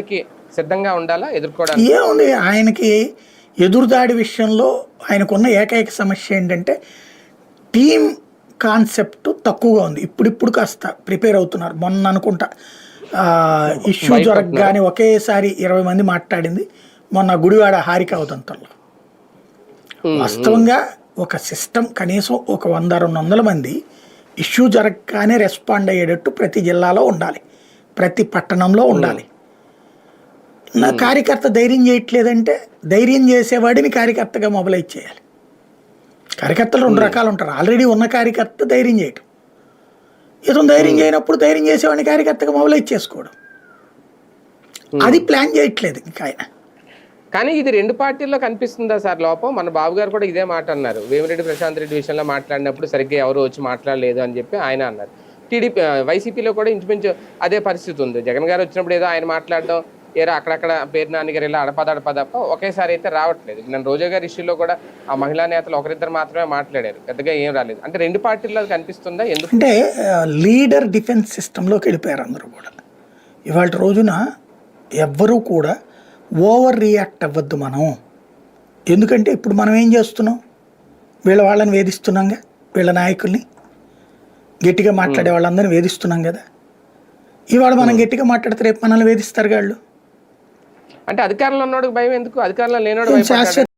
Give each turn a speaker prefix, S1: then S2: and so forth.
S1: ఎదురుదాడికి సిద్ధంగా ఉండాలా ఎదుర్కోవడానికి?
S2: ఏముంది ఆయనకి ఎదురుదాడి విషయంలో ఆయనకున్న ఏకైక సమస్య ఏంటంటే టీం కాన్సెప్ట్ తక్కువగా ఉంది. ఇప్పుడిప్పుడు కాస్త ప్రిపేర్ అవుతున్నారు. మొన్న అనుకుంటా ఇష్యూ జరగగానే ఒకేసారి 20 మంది మాట్లాడింది మొన్న గుడివాడ హారిక అవతంతంలో. వాస్తవంగా ఒక సిస్టమ్ కనీసం ఒక 100-200 మంది ఇష్యూ జరగగానే రెస్పాండ్ అయ్యేటట్టు ప్రతి జిల్లాలో ఉండాలి, ప్రతి పట్టణంలో ఉండాలి. నా కార్యకర్త ధైర్యం చేయట్లేదంటే ధైర్యం చేసేవాడిని కార్యకర్తగా మొబలైజ్ చేయాలి. కార్యకర్తలు 2 రకాలు ఉంటారు. ఆల్రెడీ ఉన్న కార్యకర్త ధైర్యం చేయటం, ఇతను ధైర్యం చేయనప్పుడు ధైర్యం చేసేవాడిని కార్యకర్తగా మొబలైజ్ చేసుకోవడం. అది ప్లాన్ చేయట్లేదు ఇంకా ఆయన.
S1: కానీ ఇది 2 పార్టీల్లో కనిపిస్తుందా సార్ లోపం? మన బాబు గారు కూడా ఇదే మాట అన్నారు. వేమిరెడ్డి ప్రశాంత్ రెడ్డి విషయంలో మాట్లాడినప్పుడు సరిగ్గా ఎవరు వచ్చి మాట్లాడలేదు అని చెప్పి ఆయన అన్నారు. టీడీపీ వైసీపీలో కూడా ఇంచుమించు అదే పరిస్థితి ఉంది. జగన్ గారు వచ్చినప్పుడు ఏదో ఆయన మాట్లాడడం, ఏదో అక్కడక్కడ పేరు నాని గారు ఇలా అడపదడపదప్ప ఒకేసారి అయితే రావట్లేదు. నేను రోజా గారి ఇష్యూలో కూడా ఆ మహిళా నేతలు ఒకరిద్దరు మాత్రమే మాట్లాడారు, పెద్దగా ఏం రాలేదు. అంటే 2 పార్టీల్లో కనిపిస్తుందా?
S2: ఎందుకంటే లీడర్ డిఫెన్స్ సిస్టంలోకి వెళ్ళిపోయారు అందరూ కూడా. ఇవాళ రోజున ఎవ్వరూ కూడా ఓవర్ రియాక్ట్ అవ్వద్దు మనం. ఎందుకంటే ఇప్పుడు మనం ఏం చేస్తున్నాం, వాళ్ళని వేధిస్తున్నాంగా, వీళ్ళ నాయకుల్ని గట్టిగా మాట్లాడే వాళ్ళందరినీ వేధిస్తున్నాం కదా. ఇవాళ మనం గట్టిగా మాట్లాడితే రేపు మనల్ని వేధిస్తారు వాళ్ళు.
S1: అంటే అధికారంలో ఉన్నోడికి భయం ఎందుకు? అధికారంలో లేనోడు